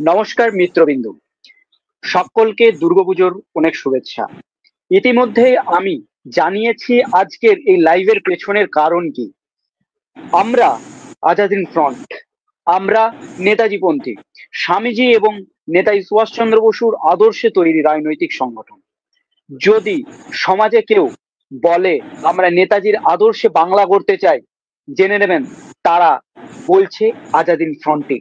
নমস্কার মিত্রবিন্দু, সকলকে দুর্গাপুজোর অনেক শুভেচ্ছা। ইতিমধ্যে আমি জানিয়েছি আজকের এই লাইভের পেছনের কারণ কি। আমরা আজাদিন ফ্রন্ট, আমরা নেতাজিপন্থী, স্বামীজি এবং নেতাজি সুভাষচন্দ্র বসুর আদর্শে তৈরি রাজনৈতিক সংগঠন। যদি সমাজে কেউ বলে আমরা নেতাজির আদর্শে বাংলা গড়তে চাই, জেনে নেবেন তারা বলছে আজাদিন ফ্রন্টে।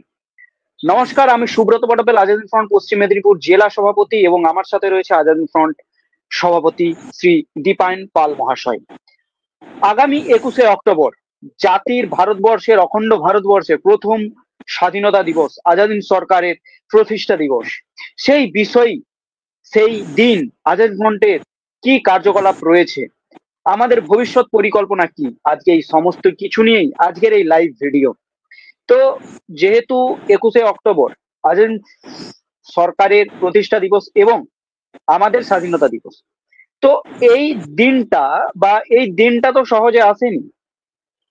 নমস্কার, আমি সুব্রত পটপেল, আজাদিন ফ্রন্ট পশ্চিম মেদিনীপুর জেলা সভাপতি, এবং আমার সাথে রয়েছে আজাদিন ফ্রন্ট সভাপতি শ্রী দীপায়ন পাল মহাশয়। আগামী 21শে অক্টোবর জাতির, ভারতবর্ষের, অখণ্ড ভারতবর্ষের প্রথম স্বাধীনতা দিবস, আজাদিন সরকারের প্রতিষ্ঠা দিবস। সেই বিষয়, সেই দিন আজাদিন ফ্রন্টের কি কার্যকলাপ রয়েছে, আমাদের ভবিষ্যৎ পরিকল্পনা কি, আজকে এই সমস্ত কিছু নিয়েই আজকের এই লাইভ ভিডিও। তো যেহেতু 21শে অক্টোবর আজাদিন সরকারের প্রতিষ্ঠা দিবস এবং আমাদের স্বাধীনতা দিবস, তো এই দিনটা এই দিনটা তো সহজে আসেনি।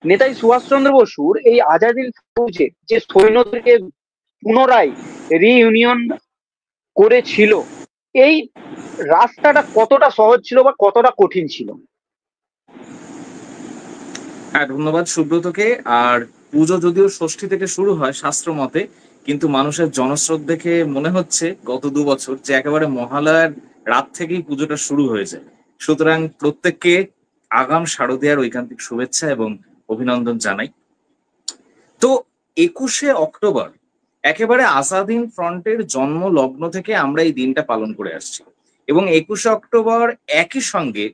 নেতাজি সুভাষচন্দ্র বসুর এই আজাদিন ফৌজে যে সৈন্যদেরকে পুনরায় রিইউনিয়ন করেছিল, এই রাস্তাটা কতটা সহজ ছিল বা কতটা কঠিন ছিল? হ্যাঁ, ধন্যবাদ সুব্রতকে। আর পুজো যদিও ষষ্ঠী থেকে শুরু হয় শাস্ত্র মতে, কিন্তু মানুষের জনস্রোত দেখে মনে হচ্ছে গত 2 বছর যে একেবারে মহালয়ার রাত থেকেই পুজোটা শুরু হয়েছে। সুতরাং প্রত্যেককে আগাম শারদীয়ার ঐকান্তিক শুভেচ্ছা এবং অভিনন্দন জানাই। তো 21শে অক্টোবর একেবারে আজাদিন ফ্রন্টের জন্ম লগ্ন থেকে আমরা এই দিনটা পালন করে আসছি, এবং 21শে অক্টোবর একই সঙ্গে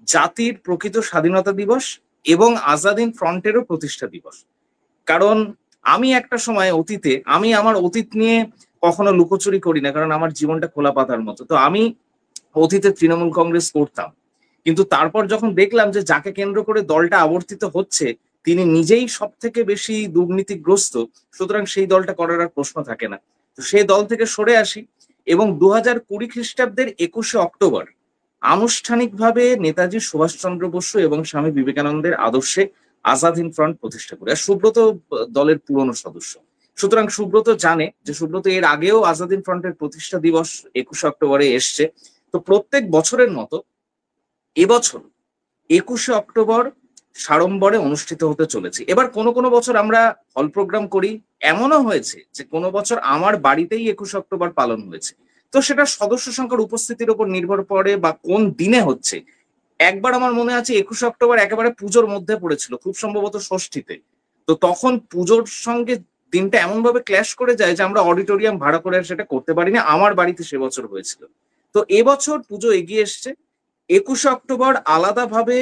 জাতির প্রকৃত স্বাধীনতা দিবস এবং আজাদিন ফ্রন্টেরও প্রতিষ্ঠা দিবস। কারণ আমি একটা সময় অতীতে, আমি আমার অতীত নিয়ে কখনো লুকোচুরি করি না, কারণ আমার জীবনটা খোলা পাতার মতো। তো আমি অতীতে তৃণমূল কংগ্রেস করতাম, কিন্তু তারপর যখন দেখলাম যে যাকে কেন্দ্র করে দলটা আবর্তিত হচ্ছে তিনি নিজেই সব থেকে বেশি দুর্নীতিগ্রস্ত, সুতরাং সেই দলটা করার আর প্রশ্ন থাকে না। তো সেই দল থেকে সরে আসি এবং 2020 খ্রিস্টাব্দের 21শে অক্টোবর আনুষ্ঠানিকভাবে নেতাজি সুভাষচন্দ্র বসু এবং স্বামী বিবেকানন্দের আদর্শে আজাদ হিন্দ ফ্রন্ট প্রতিষ্ঠা করে। আর সুব্রত দলের পুরনো সদস্য, সুতরাং সুব্রত জানে যে সুব্রত এর আগেও আজাদ হিন্দ ফ্রন্টের প্রতিষ্ঠা দিবস 21শে অক্টোবরে এসছে। তো প্রত্যেক বছরের মতো এবছর 21শে অক্টোবর সাড়ম্বরে অনুষ্ঠিত হতে চলেছে। এবার কোনো কোনো বছর আমরা হল প্রোগ্রাম করি, এমনও হয়েছে যে কোনো বছর আমার বাড়িতেই 21শে অক্টোবর পালন হয়েছে। তো সেটা সদস্য সংখ্যার উপস্থিতির উপর নির্ভর করে বা কোন দিনে হচ্ছে। একবার আমার মনে আছে 21শে অক্টোবর একেবারে পুজোর মধ্যে পড়েছিল, খুব সম্ভবত ষষ্ঠীতে। তো তখন পুজোর সঙ্গে দিনটা এমন ভাবে ক্ল্যাশ করে যায় যে আমরা অডিটোরিয়াম ভাড়া করে সেটা করতে পারিনি। আমার বাড়িতে সে বছর হয়েছিল। তো এবছর পুজো এগিয়ে এসছে, 21শে অক্টোবর আলাদাভাবে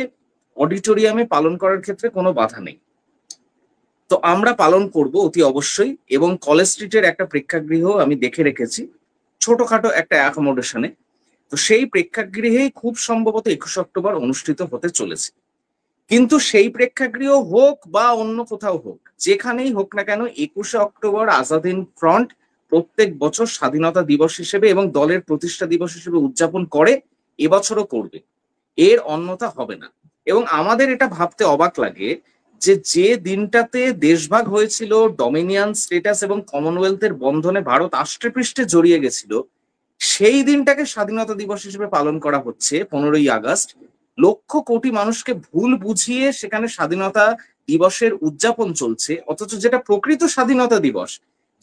অডিটোরিয়ামে পালন করার ক্ষেত্রে কোনো বাধা নেই। তো আমরা পালন করব অতি অবশ্যই, এবং কলেজ স্ট্রিটের একটা প্রেক্ষাগৃহ আমি দেখে রেখেছি ছোটখাটো একটা অ্যাকোমোডেশনে। তো সেই প্রেক্ষাগৃহেই খুব সম্ভবত 21শে অক্টোবর অনুষ্ঠিত হতে চলেছে। কিন্তু সেই প্রেক্ষাগৃহ হোক বা অন্য কোথাও হোক, যেখানেই হোক না কেন, 21শে অক্টোবর আজাদ হিন্দ ফ্রন্ট প্রত্যেক বছর স্বাধীনতা দিবস হিসেবে এবং দলের প্রতিষ্ঠা দিবস হিসেবে উদযাপন করে, এবছরও করবে, এর অন্যথা হবে না। এবং আমাদের এটা ভাবতে অবাক লাগে যে যে দিনটাতে দেশভাগ হয়েছিল, ডমিনিয়ন স্টেটাস এবং কমনওয়েলথের বন্ধনে ভারত আষ্টেপৃষ্ঠে জড়িয়ে গেছিল, সেই দিনটাকে স্বাধীনতা দিবস হিসেবে পালন করা হচ্ছে 15ই আগস্ট। লক্ষ কোটি মানুষকে ভুল বুঝিয়ে সেখানে স্বাধীনতা দিবসের উদযাপন চলছে, অথচ যেটা প্রকৃত স্বাধীনতা দিবস,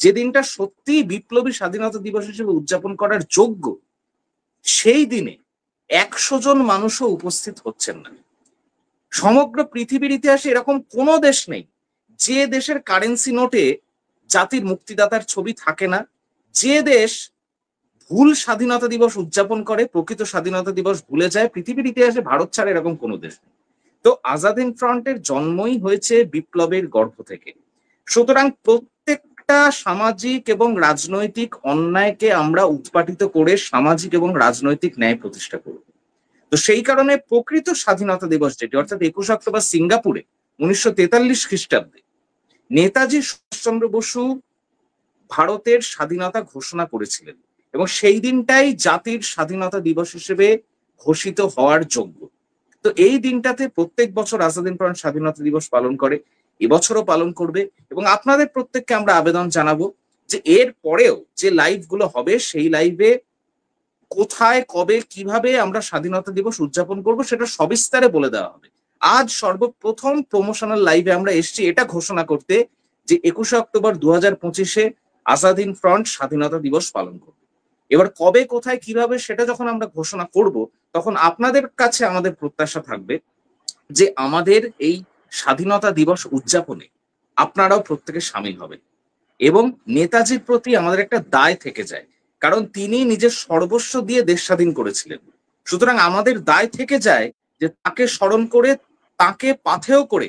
যে দিনটা সত্যি বিপ্লবী স্বাধীনতা দিবস হিসেবে উদযাপন করার যোগ্য, সেই দিনে 100 জন মানুষও উপস্থিত হচ্ছেন না। সমগ্র পৃথিবীর ইতিহাসে এরকম কোনো দেশ নেই যে দেশের কারেন্সি নোটে জাতির মুক্তিদাতার ছবি থাকে না, যে দেশ ভুল স্বাধীনতা দিবস উদযাপন করে, প্রকৃত স্বাধীনতা দিবস ভুলে যায়। পৃথিবীর ইতিহাসে ভারত ছাড়া এরকম কোনো দেশ নেই। তো আজাদ হিন্দ ফ্রন্টের জন্মই হয়েছে বিপ্লবের গর্ভ থেকে। সুতরাং প্রত্যেকটা সামাজিক এবং রাজনৈতিক অন্যায়কে আমরা উৎপাটিত করে সামাজিক এবং রাজনৈতিক ন্যায় প্রতিষ্ঠা করব। তো সেই কারণে প্রকৃত স্বাধীনতা দিবস যেটি, অর্থাৎ 21শে অক্টোবর সিঙ্গাপুরে 1943 খ্রিস্টাব্দে নেতাজি সুভাষচন্দ্র বসু ভারতের স্বাধীনতা ঘোষণা করেছিলেন, এবং সেই দিনটাই জাতির স্বাধীনতা দিবস হিসেবে ঘোষিত হওয়ার যোগ্য। তো এই দিনটাতে প্রত্যেক বছর আজাদ হিন্দ ফ্রন্ট স্বাধীনতা দিবস পালন করে, এবছরও পালন করবে। এবং আপনাদের প্রত্যেককে আমরা আবেদন জানাবো যে এর পরেও যে লাইভ গুলো হবে সেই লাইভে কোথায় কবে কিভাবে আমরা স্বাধীনতা দিবস উদযাপন করব সেটা সবিস্তারে বলে দেওয়া হবে। আজ সর্বপ্রথম প্রমোশনাল লাইভে আমরা এসেছি এটা ঘোষণা করতে যে 21শে অক্টোবর 2025-এ আজাদ হিন্দ ফ্রন্ট স্বাধীনতা দিবস পালন করবে। এবার কবে কোথায় কিভাবে সেটা যখন আমরা ঘোষণা করব তখন আপনাদের কাছে আমাদের প্রত্যাশা থাকবে যে আমাদের এই স্বাধীনতা দিবস উদযাপনে আপনারাও প্রত্যেকে সামিল হবেন এবং নেতাজির প্রতি আমাদের একটা দায় থেকে যায়, কারণ তিনি নিজের সর্বস্ব দিয়ে দেশ স্বাধীন করেছিলেন। সুতরাং আমাদের দায় থেকে যায় যে তাকে স্মরণ করে, তাকে পাথেয় করে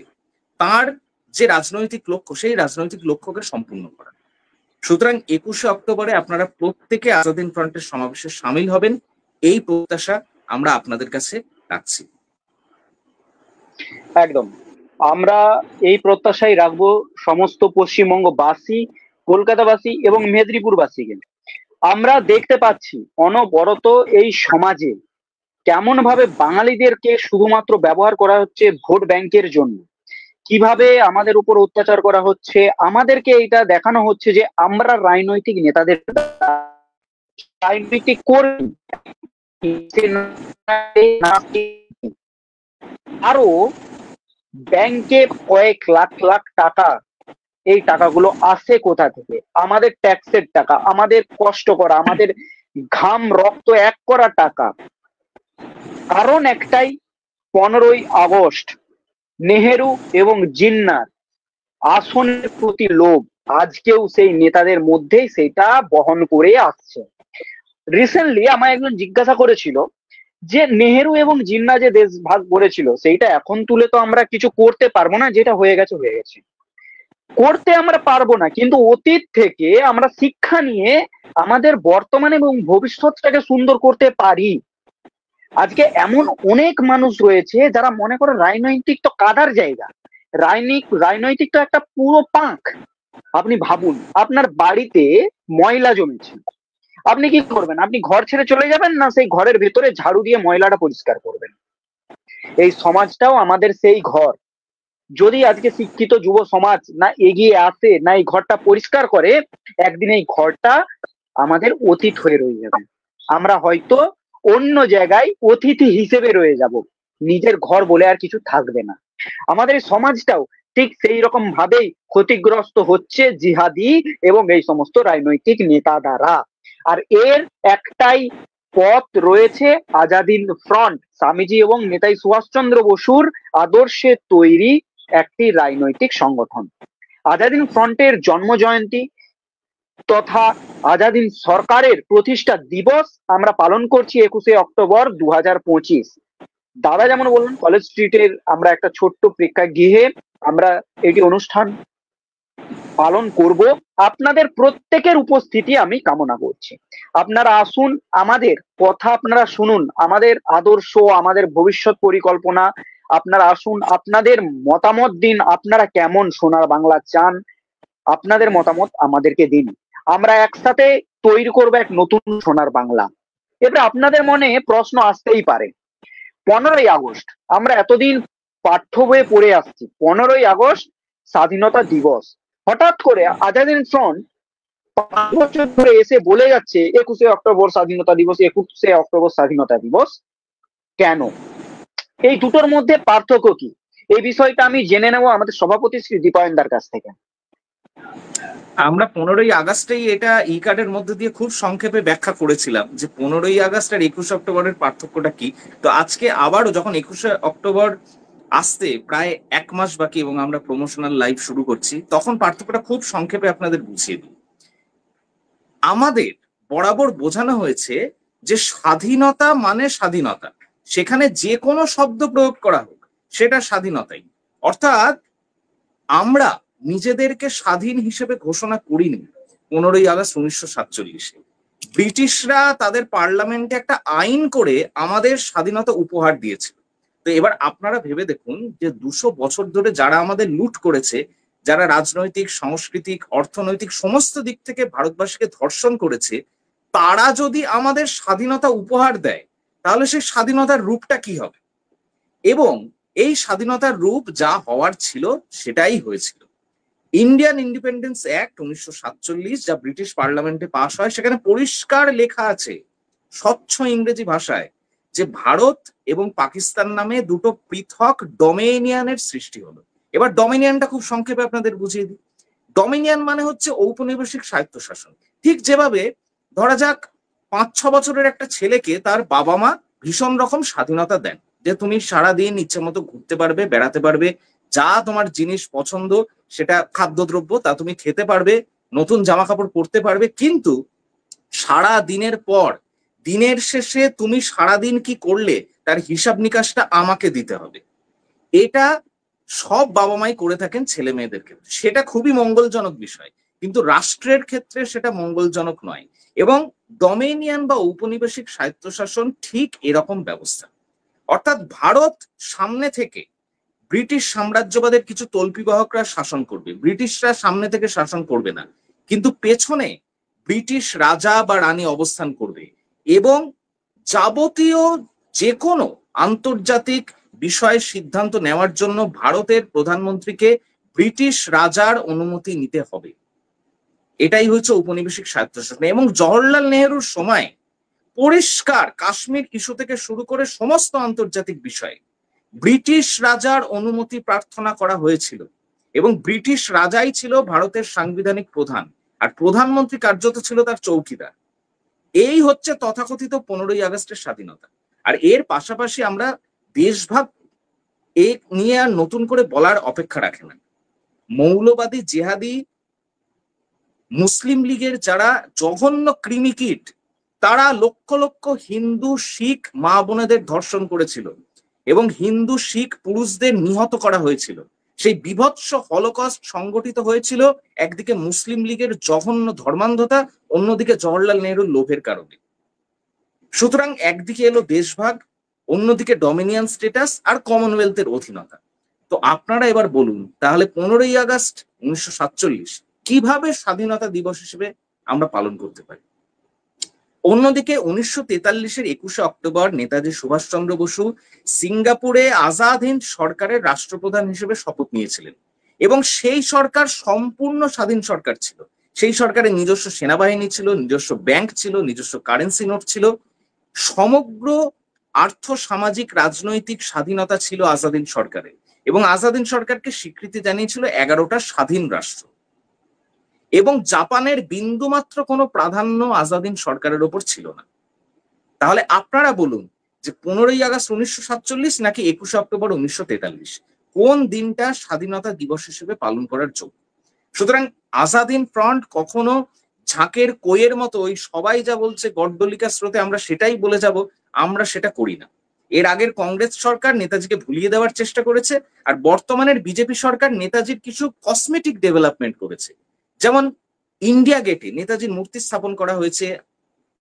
তার যে রাজনৈতিক লক্ষ্য সেই রাজনৈতিক লক্ষ্যকে সম্পূর্ণ করা। সুতরাং 21শে অক্টোবরে আপনারা প্রত্যেকে আজাদ হিন্দ ফ্রন্টের সমাবেশে সামিল হবেন, এই প্রত্যাশা আমরা আপনাদের কাছে রাখছি। একদম, আমরা এই প্রত্যাশাই রাখবো সমস্ত পশ্চিমবঙ্গবাসী, কলকাতাবাসী এবং মেদিনীপুরবাসীকে। আমরা দেখতে পাচ্ছি অনবরত এই সমাজে কেমন ভাবে বাঙালিদেরকে শুধুমাত্র ব্যবহার করা হচ্ছে ভোট ব্যাংকের জন্য, কিভাবে আমাদের উপর অত্যাচার করা হচ্ছে। আমাদেরকে এটা দেখানো হচ্ছে যে আমরা রাজনৈতিক নেতাদের, রাজনৈতিক কর্মী, আরো ব্যাংকে কয়েক লাখ লাখ টাকা, এই টাকাগুলো আসে কোথা থেকে? আমাদের ট্যাক্সের টাকা, আমাদের কষ্ট করা, আমাদের ঘাম রক্ত এক করা টাকা। কারণ একটাই, 15ই আগস্ট নেহেরু এবং জিন্নার আসনের প্রতি লোভ আজকেও সেই নেতাদের মধ্যেই সেটা বহন করে আসছে। রিসেন্টলি আমায় একজন জিজ্ঞাসা করেছিল যে নেহেরু এবং জিন্না যে দেশ ভাগ করেছিল সেইটা এখন তুলে তো আমরা কিছু করতে পারবো না, যেটা হয়ে গেছে হয়ে গেছে, করতে আমরা পারবো না, কিন্তু অতীত থেকে আমরা শিক্ষা নিয়ে আমাদের বর্তমান এবং ভবিষ্যৎটাকে সুন্দর করতে পারি। আজকে এমন অনেক মানুষ রয়েছে যারা মনে করে রাজনৈতিক তো কাদার জায়গা, রাজনৈতিক তো একটা পুরো পাঁক। আপনি ভাবুন, আপনার বাড়িতে ময়লা জমেছে, আপনি কি করবেন? আপনি ঘর ছেড়ে চলে যাবেন, না সেই ঘরের ভেতরে ঝাড়ু দিয়ে ময়লাটা পরিষ্কার করবেন? এই সমাজটাও আমাদের সেই ঘর। যদি আজকে শিক্ষিত যুব সমাজ না এগিয়ে আসে, না এই ঘরটা পরিষ্কার করে, একদিন এই ঘরটা আমাদের অতীত হয়ে রয়ে যাবে। আমরা হয়তো অন্য জায়গায় অতিথি হিসেবে রয়ে যাব, নিজের ঘর বলে আর কিছু থাকবে না। আমাদের এই সমাজটাও ঠিক সেই রকম ভাবেই ক্ষতিগ্রস্ত হচ্ছে জিহাদি এবং এই সমস্ত রাজনৈতিক নেতা দ্বারা। আর এর একটাই পথ রয়েছে, আজাদ হিন্দ ফ্রন্ট, স্বামীজি এবং নেতাজি সুভাষচন্দ্র বসুর আদর্শে তৈরি একটি রাজনৈতিক সংগঠন। আজাদ হিন্দ ফ্রন্টের জন্ম জয়ন্তী তথা আজাদ হিন্দ সরকারের প্রতিষ্ঠা দিবস আমরা পালন করছি 21শে অক্টোবর 2025। দাদা যেমন বললেন, কলেজ স্ট্রিটের আমরা একটা ছোট্ট প্রেক্ষাগৃহে আমরা এটি অনুষ্ঠান পালন করব। আপনাদের প্রত্যেকের উপস্থিতি আমি কামনা করছি। আপনারা আসুন, আমাদের কথা আপনারা শুনুন, আমাদের আদর্শ, আমাদের ভবিষ্যৎ পরিকল্পনা আপনারা আসুন, আপনাদের মতামত দিন। আপনারা কেমন সোনার বাংলা চান, আপনাদের মতামত আমাদেরকে দিন। আমরা একসাথে তৈরি করবো এক নতুন সোনার বাংলা। এবার আপনাদের মনে প্রশ্ন আসতেই পারে, 15ই আগস্ট আমরা এতদিন পাঠ্য বইয়ে পড়ে আসছি, 15ই আগস্ট স্বাধীনতা দিবস, হঠাৎ করে আজাদ হিন্দ ফ্রন্ট 5 বছর ধরে এসে বলে যাচ্ছে 21শে অক্টোবর স্বাধীনতা দিবস, 21শে অক্টোবর স্বাধীনতা দিবস। কেন? এই দুটোর মধ্যে পার্থক্য কি? এই বিষয়টা আমি জেনে নেব আমাদের সভাপতি শ্রী দীপায়নদার কাছ থেকে। আমরা 15ই আগস্টেই এটা ই কার্ডের মধ্যে দিয়ে খুব সংক্ষেপে ব্যাখ্যা করেছিলাম যে 15ই আগস্ট আর 21শে অক্টোবরের পার্থক্যটা কি। তো আজকে আবারও যখন 21শে অক্টোবর আসতে প্রায় 1 মাস বাকি এবং আমরা প্রমোশনাল লাইভ শুরু করছি, তখন পার্থক্যটা খুব সংক্ষেপে আপনাদের বুঝিয়ে দিই। আমাদের বরাবর বোঝানো হয়েছে যে স্বাধীনতা মানে স্বাধীনতা, সেখানে যে কোনো শব্দ প্রয়োগ করা হোক সেটা স্বাধীনতাই। অর্থাৎ আমরা নিজেদেরকে স্বাধীন হিসেবে ঘোষণা করিনি 15ই আগস্ট 1947-এ। ব্রিটিশরা তাদের পার্লামেন্টে একটা আইন করে আমাদের স্বাধীনতা উপহার দিয়েছে। তো এবার আপনারা ভেবে দেখুন যে 200 বছর ধরে যারা আমাদের লুট করেছে, যারা রাজনৈতিক, সাংস্কৃতিক, অর্থনৈতিক সমস্ত দিক থেকে ভারতবাসীকে ধর্ষণ করেছে, তারা যদি আমাদের স্বাধীনতা উপহার দেয় তাহলে সেই স্বাধীনতার রূপটা কি হবে? এবং এই স্বাধীনতার রূপ যা হওয়ার ছিল সেটাই হয়েছিল। ইন্ডিয়ান ইন্ডিপেন্ডেন্স অ্যাক্ট 1947 যা ব্রিটিশ পার্লামেন্টে পাশ হয়, সেখানে পরিষ্কার লেখা আছে স্বচ্ছ ইংরেজি ভাষায় যে ভারত এবং পাকিস্তান নামে দুটো পৃথক ডোমেনিয়নের সৃষ্টি হলো। এবার ডোমেনিয়নটা খুব সংক্ষেপে আপনাদের বুঝিয়ে দিই। ডোমিনিয়ন মানে হচ্ছে ঔপনিবেশিক স্বায়ত্তশাসন। ঠিক যেভাবে ধরা যাক 5-6 বছরের একটা ছেলেকে তার বাবা মা ভীষণ রকম স্বাধীনতা দেন, যে তুমি সারাদিন ইচ্ছে মতো ঘুরতে পারবে, বেড়াতে পারবে, যা তোমার জিনিস পছন্দ সেটা খাদ্যদ্রব্য তা তুমি খেতে পারবে, নতুন জামা কাপড় পরতে পারবে, কিন্তু সারা দিনের পর দিনের শেষে তুমি সারাদিন কি করলে তার হিসাব নিকাশটা আমাকে দিতে হবে। এটা সব বাবা মাই করে থাকেন ছেলে মেয়েদের ক্ষেত্রে, সেটা খুবই মঙ্গলজনক বিষয়, কিন্তু রাষ্ট্রের ক্ষেত্রে সেটা মঙ্গলজনক নয়। এবং ডোমেনিয়ান বা ঔপনিবেশিক স্বায়ত্তশাসন ঠিক এরকম ব্যবস্থা। অর্থাৎ ভারত সামনে থেকে ব্রিটিশ সাম্রাজ্যবাদের কিছু তল্পিবাহকরা শাসন করবে, ব্রিটিশরা সামনে থেকে শাসন করবে না, কিন্তু পেছনে ব্রিটিশ রাজা বা রানী অবস্থান করবে এবং যাবতীয় যে কোনো আন্তর্জাতিক বিষয়ে সিদ্ধান্ত নেওয়ার জন্য ভারতের প্রধানমন্ত্রীকে ব্রিটিশ রাজার অনুমতি নিতে হবে। এটাই হচ্ছে ঔপনিবেশিক স্বায়ত্তশাসন। এবং জওহরলাল নেহরুর সময় পরিষ্কার কাশ্মীর ইস্যু থেকে শুরু করে সমস্ত আন্তর্জাতিক বিষয়ে ব্রিটিশ রাজার অনুমতি প্রার্থনা করা হয়েছিল, এবং ব্রিটিশ রাজাই ছিল ভারতের সাংবিধানিক প্রধান, আর প্রধানমন্ত্রী কার্যত ছিল তার চৌকিদার। এই হচ্ছে তথাকথিত 15ই আগস্টের স্বাধীনতা। আর এর পাশাপাশি আমরা দেশভাগ এ নিয়ে আর নতুন করে বলার অপেক্ষা রাখে না। মৌলবাদী জেহাদি মুসলিম লীগের যারা জঘন্য ক্রিমিকিট, তারা লক্ষ লক্ষ হিন্দু শিখ মা বোনেদের ধর্ষণ করেছিল এবং হিন্দু শিখ পুরুষদের নিহত করা হয়েছিল। সেই বিভৎস হলোকস্ট সংগঠিত হয়েছিল একদিকে মুসলিম লীগের জঘন্য ধর্মান্ধতা, অন্যদিকে জওহরলাল নেহরুর লোভের কারণে। সুতরাং একদিকে এলো দেশভাগ, অন্যদিকে ডমিনিয়ন স্ট্যাটাস আর কমনওয়েলথের অধীনতা। তো আপনারা এবার বলুন তাহলে 15ই আগস্ট 1947 কিভাবে স্বাধীনতা দিবস হিসেবে আমরা পালন করতে পারি। অন্যদিকে 1943-এর 21শে অক্টোবর নেতাজি সুভাষচন্দ্র বসু সিঙ্গাপুরে আজাদ হিন্দ সরকারের রাষ্ট্রপ্রধান হিসেবে শপথ নিয়েছিলেন, এবং সেই সরকার সম্পূর্ণ স্বাধীন সরকার ছিল। সেই সরকারের নিজস্ব সেনাবাহিনী ছিল, নিজস্ব ব্যাংক ছিল, নিজস্ব কারেন্সি নোট ছিল, সমগ্র আর্থ সামাজিক রাজনৈতিক স্বাধীনতা ছিল আজাদ হিন্দ সরকারের। এবং আজাদ হিন্দ সরকারকে স্বীকৃতি জানিয়েছিল 11টা স্বাধীন রাষ্ট্র, এবং জাপানের বিন্দুমাত্র কোনো প্রাধান্য আজাদ হিন্দ সরকারের ওপর ছিল না। তাহলে আপনারা বলুন যে 15ই আগস্ট 1947 নাকি 21শে অক্টোবর 1943, কোন দিনটা স্বাধীনতা দিবস হিসেবে পালন করার যোগ্য? সুতরাং আজাদ হিন্দ ফ্রন্ট কখনো ঝাঁকের কইয়ের মতো ওই সবাই যা বলছে গড্ডলিকা স্রোতে আমরা সেটাই বলে যাব, আমরা সেটা করি না। এর আগের কংগ্রেস সরকার নেতাজিকে ভুলিয়ে দেওয়ার চেষ্টা করেছে, আর বর্তমানের বিজেপি সরকার নেতাজির কিছু কসমেটিক ডেভেলপমেন্ট করেছে। যেমন ইন্ডিয়া গেটে নেতাজির মূর্তি স্থাপন করা হয়েছে,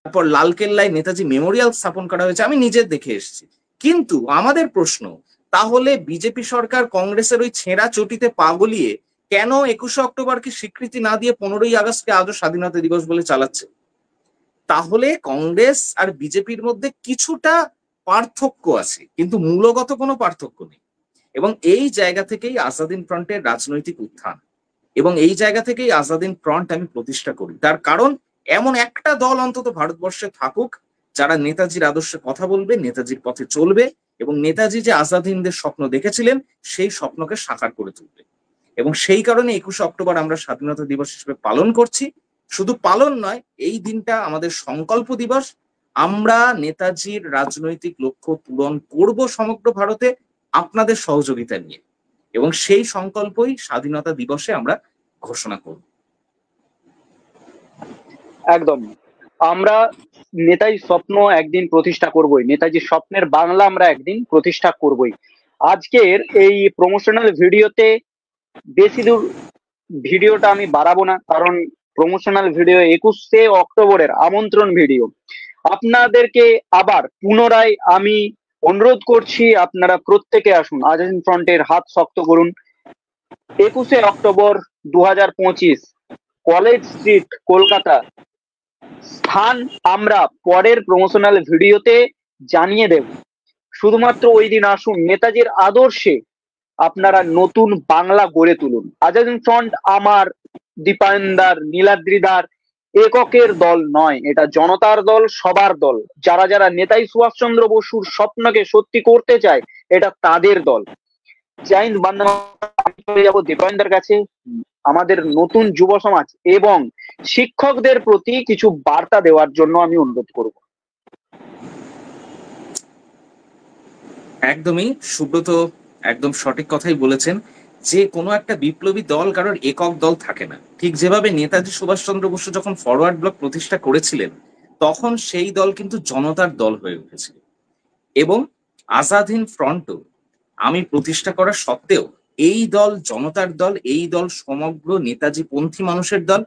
তারপর লালকেল্লায় নেতাজি মেমোরিয়াল স্থাপন করা হয়েছে, আমি নিজে দেখে এসেছি। কিন্তু আমাদের প্রশ্ন, তাহলে বিজেপি সরকার কংগ্রেসের ওই ছেঁড়া চটিতে পা গলিয়ে কেন 21শে অক্টোবরকে স্বীকৃতি না দিয়ে 15ই আগস্টকে আজও স্বাধীনতা দিবস বলে চালাচ্ছে? তাহলে কংগ্রেস আর বিজেপির মধ্যে কিছুটা পার্থক্য আছে, কিন্তু মূলগত কোনো পার্থক্য নেই। এবং এই জায়গা থেকেই আজাদ হিন্দ ফ্রন্টের রাজনৈতিক উত্থান, এবং এই জায়গা থেকেই আজাদ হিন্দ ফ্রন্ট আমি প্রতিষ্ঠা করি। তার কারণ এমন একটা দল অন্তত ভারতবর্ষে থাকুক যারা নেতাজির আদর্শে কথা বলবে, নেতাজির পথে চলবে, এবং নেতাজি যে আজাদ হিন্দের স্বপ্ন দেখেছিলেন সেই স্বপ্নকে সাকার করে তুলবে। এবং সেই কারণে 21শে অক্টোবর আমরা স্বাধীনতা দিবস হিসেবে পালন করছি। শুধু পালন নয়, এই দিনটা আমাদের সংকল্প দিবস। আমরা নেতাজির রাজনৈতিক লক্ষ্য পূরণ করব সমগ্র ভারতে আপনাদের সহযোগিতা নিয়ে, এবং সেই সংকল্পই স্বাধীনতা দিবসে আমরা ঘোষণা করব। একদম, আমরা নেতাজির স্বপ্ন একদিন প্রতিষ্ঠা করবই, নেতাজির স্বপ্নের বাংলা আমরা একদিন প্রতিষ্ঠা করবই। আজকের এই প্রমোশনাল ভিডিওতে বেশি দূর ভিডিওটা আমি বাড়াবো না, কারণ প্রমোশনাল ভিডিও 21শে অক্টোবরের আমন্ত্রণ ভিডিও। আপনাদেরকে আবার পুনরায় আমি অনুরোধ করছি, আপনারা প্রত্যেকে আসুন, আজাদ হিন্দ ফ্রন্টের হাত শক্ত করুন। 21শে অক্টোবর 2025, কলেজ স্ট্রিট, কলকাতা। স্থান আমরা পরের প্রমোশনাল ভিডিওতে জানিয়ে দেব। শুধুমাত্র ওই দিন আসুন, নেতাজির আদর্শে আপনারা নতুন বাংলা গড়ে তুলুন। আজাদ ফ্রন্ট আমার, দীপায়নদার, নীলাদ্রিদার এককের দল নয়, এটা জনতার দল, সবার দল। যারা যারা নেতাজি সুভাষচন্দ্র বসুর স্বপ্নকে সত্যি করতে চায়, এটা তাদের দল। জয় হিন্দ, বন্দে মাতরম। আমি চলে যাবো দীপায়নদার কাছে। আমাদের নতুন যুব সমাজ এবং শিক্ষকদের প্রতি কিছু বার্তা দেওয়ার জন্য আমি অনুরোধ করব। একদমই সুব্রত একদম সঠিক কথাই বলেছেন যে কোনো একটা বিপ্লবী দল কারোর একক দল থাকে না। ঠিক যেভাবে নেতাজি সুভাষচন্দ্র বসু যখন ফরওয়ার্ড ব্লক প্রতিষ্ঠা করেছিলেন তখন সেই দল কিন্তু জনতার দল হয়ে উঠেছিল, এবং আজাদ হিন্দ ফ্রন্টও আমি প্রতিষ্ঠা করা সত্ত্বেও এই দল জনতার দল, এই দল সমগ্র নেতাজি পন্থী মানুষের দল,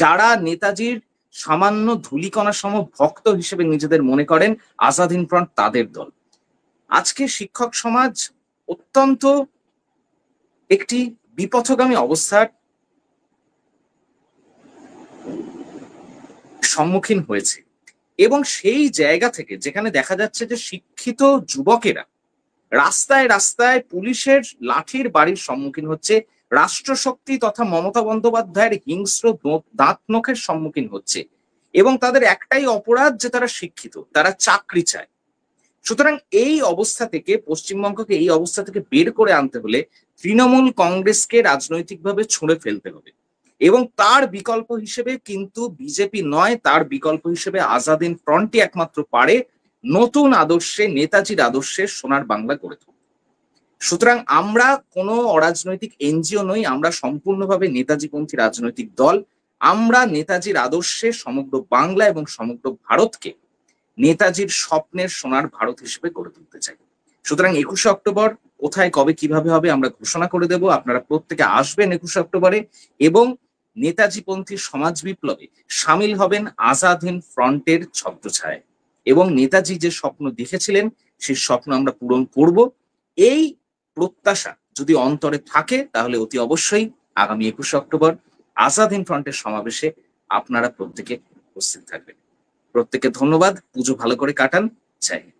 যারা নেতাজির সামান্য ধূলিকণা সম ভক্ত হিসেবে নিজেদের মনে করেন। আজাদ হিন্দ ফ্রন্ট তাদের দল। আজকে শিক্ষক সমাজ অত্যন্ত একটি বিপথগামী অবস্থার সম্মুখীন হয়েছে, এবং সেই জায়গা থেকে যেখানে দেখা যাচ্ছে যে শিক্ষিত যুবকেরা রাস্তায় রাস্তায় পুলিশের লাঠির বাড়ির সম্মুখীন হচ্ছে, রাষ্ট্রশক্তি তথা মমতা বন্দ্যোপাধ্যায়ের হিংস্র দাঁত নখের সম্মুখীন হচ্ছে, এবং তাদের একটাই অপরাধ যে তারা শিক্ষিত, তারা চাকরি চায়। সুতরাং এই অবস্থা থেকে পশ্চিমবঙ্গকে এই অবস্থা থেকে বের করে আনতে হলে তৃণমূল কংগ্রেসকে রাজনৈতিকভাবে ছুঁড়ে ফেলতে হবে, এবং তার বিকল্প হিসেবে কিন্তু বিজেপি নয়, তার বিকল্প হিসেবে আজাদ হিন্দ ফ্রন্টই একমাত্র পারে নতুন আদর্শে, নেতাজির আদর্শে সোনার বাংলা গড়ে তুলতে। সুতরাং আমরা কোনো অরাজনৈতিক এনজিও নই, আমরা সম্পূর্ণভাবে নেতাজিপন্থী রাজনৈতিক দল। আমরা নেতাজির আদর্শে সমগ্র বাংলা এবং সমগ্র ভারতকে নেতাজির স্বপ্নের সোনার ভারত হিসেবে গড়ে তুলতে চাই। সুতরাং 21শে অক্টোবর কোথায় কবে কিভাবে হবে আমরা ঘোষণা করে দেব। আপনারা প্রত্যেকে আসবেন 21শে অক্টোবরে, এবং নেতাজিপন্থী সমাজ বিপ্লবে সামিল হবেন আজাদ হিন্দ ফ্রন্টের ছত্রছায়ায়, এবং নেতাজি যে স্বপ্ন দেখেছিলেন সেই স্বপ্ন আমরা পূরণ করব। এই প্রত্যাশা যদি অন্তরে থাকে তাহলে অতি অবশ্যই আগামী 21শে অক্টোবর আজাদ হিন্দ ফ্রন্টের সমাবেশে আপনারা প্রত্যেকে উপস্থিত থাকবেন। প্রত্যেককে ধন্যবাদ। পুজো ভালো করে কাটান। জয় হিন্দ।